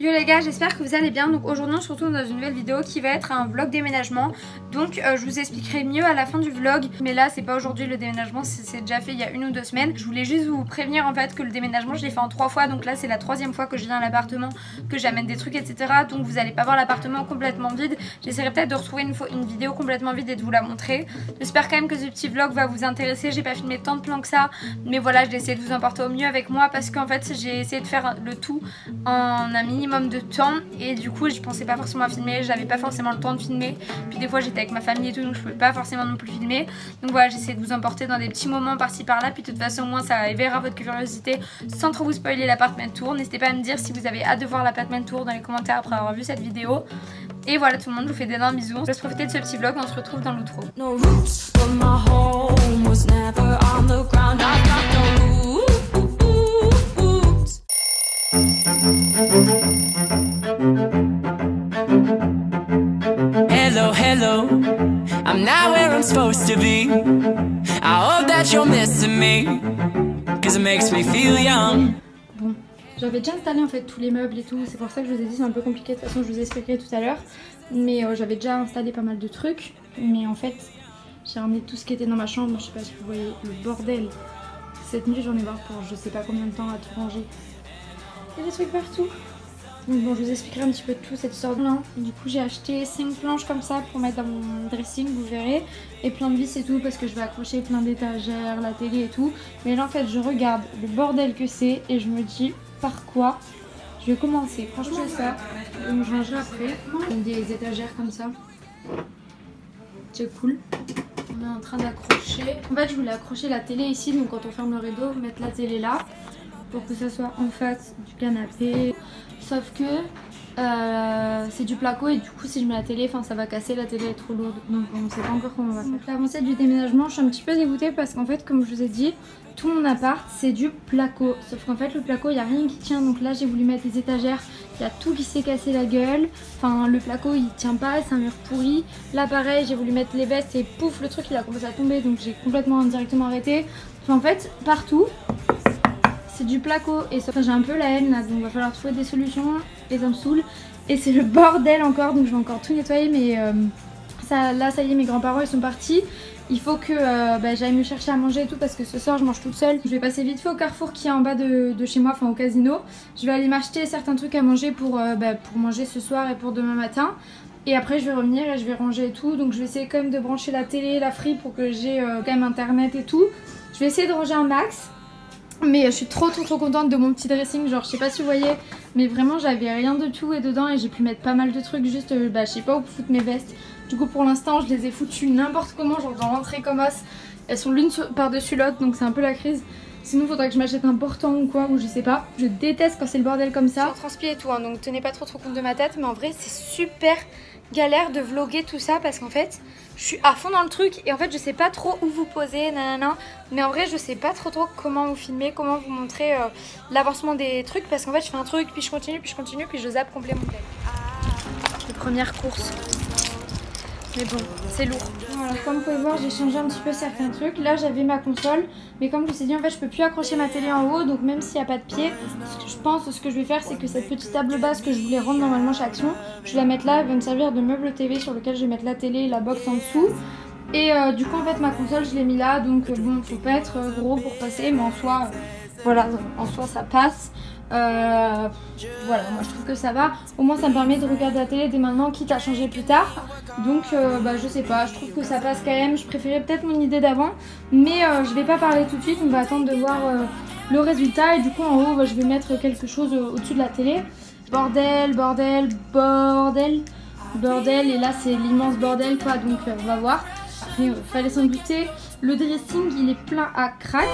Yo les gars, j'espère que vous allez bien. Donc aujourd'hui on se retrouve dans une nouvelle vidéo qui va être un vlog déménagement. Donc je vous expliquerai mieux à la fin du vlog. Mais là c'est pas aujourd'hui le déménagement, c'est déjà fait il y a 1 ou 2 semaines. Je voulais juste vous prévenir en fait que le déménagement je l'ai fait en 3 fois. Donc là c'est la 3e fois que je viens à l'appartement, que j'amène des trucs etc. Donc vous allez pas voir l'appartement complètement vide. J'essaierai peut-être de retrouver une vidéo complètement vide et de vous la montrer. J'espère quand même que ce petit vlog va vous intéresser. J'ai pas filmé tant de plans que ça, mais voilà, je vais essayer de vous emporter au mieux avec moi parce qu'en fait j'ai essayé de faire le tout en un minimum de temps et du coup je pensais pas forcément à filmer, j'avais pas forcément le temps de filmer, puis des fois j'étais avec ma famille et tout donc je pouvais pas forcément non plus filmer. Donc voilà, j'essaie de vous emporter dans des petits moments par-ci par-là, puis de toute façon au moins ça éveillera votre curiosité sans trop vous spoiler l'apartment tour. N'hésitez pas à me dire si vous avez hâte de voir l'apartment tour dans les commentaires après avoir vu cette vidéo. Et voilà tout le monde, je vous fais d'énormes bisous. Je vais profiter de ce petit vlog, on se retrouve dans l'outro. Hello, hello, I'm not where I'm supposed to be. I hope that you're missing me, cause it makes me feel young. Bon, j'avais déjà installé en fait tous les meubles et tout, c'est pour ça que je vous ai dit c'est un peu compliqué, de toute façon je vous expliquerai tout à l'heure. Mais j'avais déjà installé pas mal de trucs, mais en fait j'ai ramené tout ce qui était dans ma chambre, je sais pas si vous voyez le bordel. Cette nuit j'en ai marre pour je sais pas combien de temps à tout ranger. Il y a des trucs partout. Donc bon, je vous expliquerai un petit peu tout cette histoire de là. Du coup j'ai acheté 5 planches comme ça pour mettre dans mon dressing, vous verrez. Et plein de vis et tout parce que je vais accrocher plein d'étagères, la télé et tout. Mais là en fait je regarde le bordel que c'est et je me dis par quoi je vais commencer. Franchement c'est ça, donc je rangerai après. Des étagères comme ça. C'est cool. On est en train d'accrocher. En fait je voulais accrocher la télé ici, donc quand on ferme le rideau, mettre la télé là. Pour que ça soit en face du canapé. Sauf que c'est du placo et du coup si je mets la télé, ça va casser, la télé est trop lourde. Donc on ne sait pas encore comment on va faire. L'avancée du déménagement, je suis un petit peu dégoûtée parce qu'en fait comme je vous ai dit, tout mon appart c'est du placo. Sauf qu'en fait le placo il n'y a rien qui tient, donc là j'ai voulu mettre les étagères, il y a tout qui s'est cassé la gueule. Enfin le placo il tient pas, c'est un mur pourri. Là pareil j'ai voulu mettre les vestes et pouf le truc il a commencé à tomber donc j'ai complètement indirectement arrêté. Enfin en fait partout c'est du placo et ça, j'ai un peu la haine là, donc il va falloir trouver des solutions et ça me saoule. Et c'est le bordel encore, donc je vais encore tout nettoyer, mais là ça y est, mes grands-parents ils sont partis. Il faut que j'aille me chercher à manger et tout parce que ce soir je mange toute seule. Je vais passer vite fait au Carrefour qui est en bas de chez moi, enfin au casino. Je vais aller m'acheter certains trucs à manger pour manger ce soir et pour demain matin. Et après je vais revenir et je vais ranger et tout. Donc je vais essayer quand même de brancher la télé, la free pour que j'ai quand même internet et tout. Je vais essayer de ranger un max. Mais je suis trop contente de mon petit dressing, genre je sais pas si vous voyez, mais vraiment j'avais rien de tout et dedans et j'ai pu mettre pas mal de trucs, juste je sais pas où foutre mes vestes. Du coup pour l'instant je les ai foutues n'importe comment, genre dans l'entrée comme as. Elles sont l'une par-dessus l'autre donc c'est un peu la crise. Sinon faudrait que je m'achète un portant ou quoi, ou je sais pas. Je déteste quand c'est le bordel comme ça. Je transpire et tout hein, donc tenez pas trop compte de ma tête, mais en vrai c'est super galère de vlogger tout ça parce qu'en fait je suis à fond dans le truc et en fait je sais pas trop où vous poser, nanana. Mais en vrai je sais pas trop comment vous filmer, comment vous montrer l'avancement des trucs parce qu'en fait je fais un truc puis je continue puis je zappe complètement. Les premières courses. Mais bon, c'est lourd. Voilà, comme vous pouvez voir, j'ai changé un petit peu certains trucs. Là, j'avais ma console. Mais comme je vous ai dit, en fait, je peux plus accrocher ma télé en haut. Donc même s'il n'y a pas de pied, ce que je vais faire, c'est que cette petite table basse que je voulais rendre normalement chez Action, je vais la mettre là. Elle va me servir de meuble TV sur lequel je vais mettre la télé et la box en dessous. Et du coup, en fait, ma console, je l'ai mis là. Donc bon, faut pas être gros pour passer. Mais en soi, voilà, en soi, ça passe. Voilà, moi je trouve que ça va. Au moins ça me permet de regarder la télé dès maintenant, quitte à changer plus tard. Donc je sais pas, je trouve que ça passe quand même. Je préférais peut-être mon idée d'avant, mais je vais pas parler tout de suite. On va attendre de voir le résultat. Et du coup en haut je vais mettre quelque chose au-dessus de la télé. Bordel. Et là c'est l'immense bordel quoi, donc on va voir. Il fallait s'en douter. Le dressing il est plein à crack.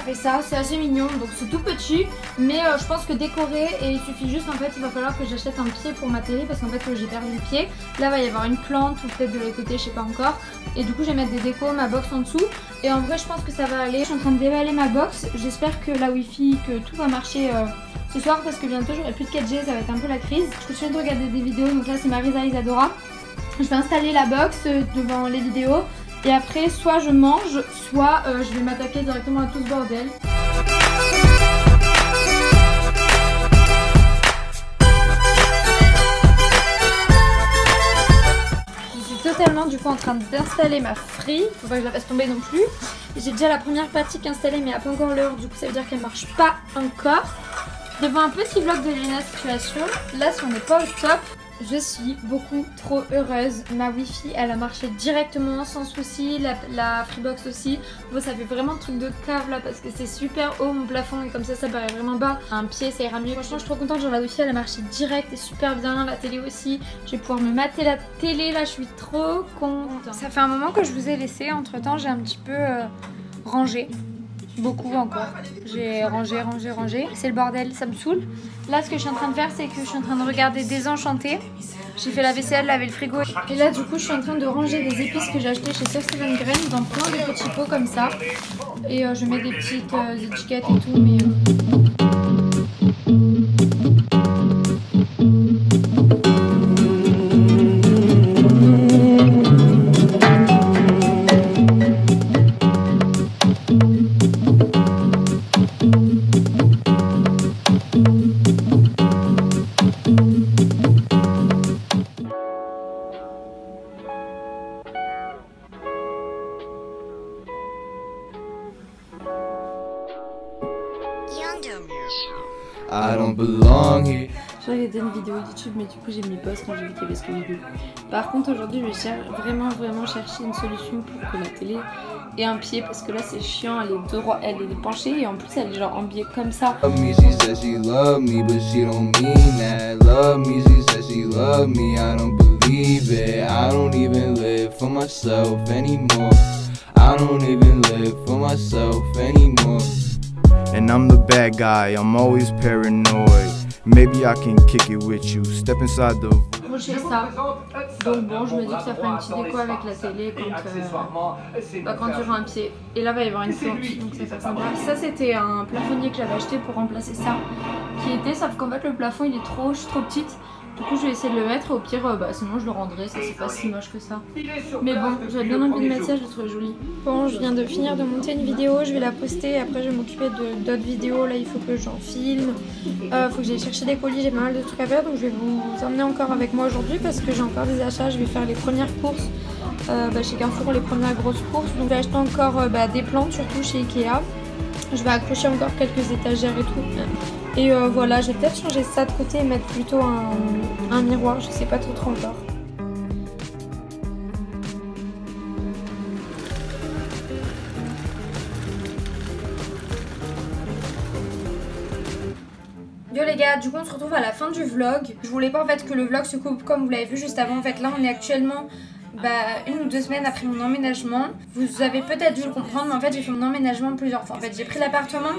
fait ça, c'est assez mignon, donc c'est tout petit, mais je pense que décorer, et il suffit juste, en fait il va falloir que j'achète un pied pour ma télé parce qu'en fait j'ai perdu le pied. Là il va y avoir une plante ou peut-être de l'autre côté, je sais pas encore, et du coup je vais mettre des décos, ma box en dessous, et en vrai je pense que ça va aller. Je suis en train de déballer ma box, j'espère que la wifi, que tout va marcher ce soir parce que bientôt j'aurai plus de 4G, ça va être un peu la crise. Je continue de regarder des vidéos, donc là c'est Marisa Isadora. Je vais installer la box devant les vidéos. Et après, soit je mange, soit je vais m'attaquer directement à tout ce bordel. Je suis totalement du coup en train d'installer ma free. Faut pas que je la fasse tomber non plus. J'ai déjà la première pratique installée mais elle n'a pas encore l'heure. Du coup ça veut dire qu'elle marche pas encore. Devant un petit vlog de Lena Situation. Là si on n'est pas au top, je suis beaucoup trop heureuse. Ma wifi elle a marché directement sans souci, la Freebox aussi. Bon ça fait vraiment truc de cave là parce que c'est super haut mon plafond et comme ça paraît vraiment bas. Un pied ça ira mieux. Franchement je suis trop contente, genre la wifi elle a marché direct et super bien, la télé aussi. Je vais pouvoir me mater la télé là, je suis trop contente. Ça fait un moment que je vous ai laissé, entre temps j'ai un petit peu rangé. Beaucoup encore. J'ai rangé. C'est le bordel, ça me saoule. Là, ce que je suis en train de faire, c'est que je suis en train de regarder Désenchanté. J'ai fait la vaisselle, laver le frigo. Et là, du coup, je suis en train de ranger des épices que j'ai achetées chez Sir Steven Graham dans plein de petits pots comme ça. Et je mets des petites étiquettes et tout, mais... I don't belong here. J'ai regardé une vidéo YouTube mais du coup j'ai mis pause quand j'ai vu qu'il y avait ce vidéo. Par contre aujourd'hui je vais vraiment chercher une solution pour que la télé ait un pied parce que là c'est chiant, elle est penchée et en plus elle est genre en biais comme ça. Love me, she says she love me, but she don't mean that. Love me, she says she love me, I don't believe it. I don't even live for myself anymore. I don't even live for myself anymore. And I'm the bad guy, I'm always paranoid. Maybe I can kick it with you, step inside the... Accrocher ça. Donc bon, je me dis que ça fera une petite déco avec la télé quand il y aura un pied. Et là, il va y avoir une plante, donc ça va faire sympa. Ça, c'était un plafonnier que j'avais acheté pour remplacer ça. Qui était, sauf qu'en fait, le plafond, il est trop, je suis trop petite. Du coup je vais essayer de le mettre, au pire sinon je le rendrai, ça c'est pas si moche que ça. Mais bon, j'avais bien envie de mettre ça, je le trouve joli. Bon, je viens de finir de monter une vidéo, je vais la poster et après je vais m'occuper d'autres vidéos. Là il faut que j'en filme, faut que j'aille chercher des colis, j'ai pas mal de trucs à faire. Donc je vais vous emmener encore avec moi aujourd'hui parce que j'ai encore des achats, je vais faire les premières courses chez Carrefour, les premières grosses courses. Donc j'ai acheté encore des plantes, surtout chez Ikea. Je vais accrocher encore quelques étagères et tout. Et voilà, je vais peut-être changer ça de côté et mettre plutôt un miroir, je sais pas trop encore. Yo les gars, du coup on se retrouve à la fin du vlog. Je voulais pas en fait que le vlog se coupe comme vous l'avez vu juste avant. En fait là on est actuellement 1 ou 2 semaines après mon emménagement. Vous avez peut-être dû le comprendre, mais en fait j'ai fait mon emménagement plusieurs fois. En fait j'ai pris l'appartement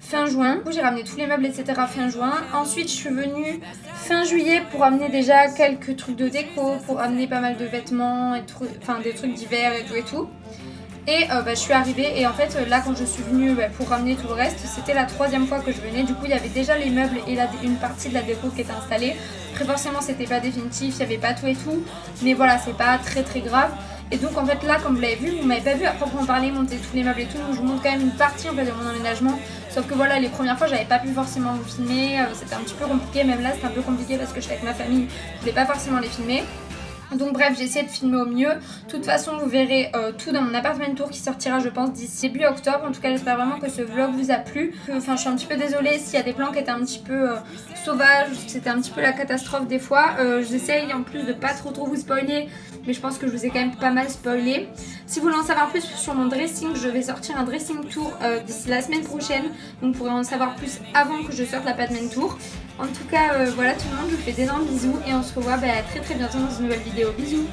fin juin, du coup j'ai ramené tous les meubles etc fin juin. Ensuite je suis venue fin juillet pour amener déjà quelques trucs de déco, pour amener pas mal de vêtements, et des trucs d'hiver et tout. Et je suis arrivée et en fait là quand je suis venue pour ramener tout le reste, c'était la 3e fois que je venais. Du coup il y avait déjà les meubles et une partie de la déco qui était installée. Après forcément c'était pas définitif, il n'y avait pas tout et tout, mais voilà c'est pas très grave. Et donc en fait là comme vous l'avez vu, vous m'avez pas vu à proprement parler monter tous les meubles et tout, donc je vous montre quand même une partie en fait de mon emménagement. Sauf que voilà, les premières fois j'avais pas pu forcément vous filmer, c'était un petit peu compliqué, même là c'était un peu compliqué parce que j'étais avec ma famille, je voulais pas forcément les filmer. Donc bref, j'ai essayé de filmer au mieux. De toute façon vous verrez tout dans mon appartement tour qui sortira je pense d'ici début octobre. En tout cas j'espère vraiment que ce vlog vous a plu. Enfin je suis un petit peu désolée s'il y a des plans qui étaient un petit peu sauvages, c'était un petit peu la catastrophe des fois. J'essaye en plus de pas trop vous spoiler, mais je pense que je vous ai quand même pas mal spoilé. Si vous voulez en savoir plus sur mon dressing, je vais sortir un dressing tour d'ici la semaine prochaine. Donc vous pourrez en savoir plus avant que je sorte l'appartement tour. En tout cas voilà tout le monde, je vous fais d'énormes bisous et on se revoit très bientôt dans une nouvelle vidéo. Bisous.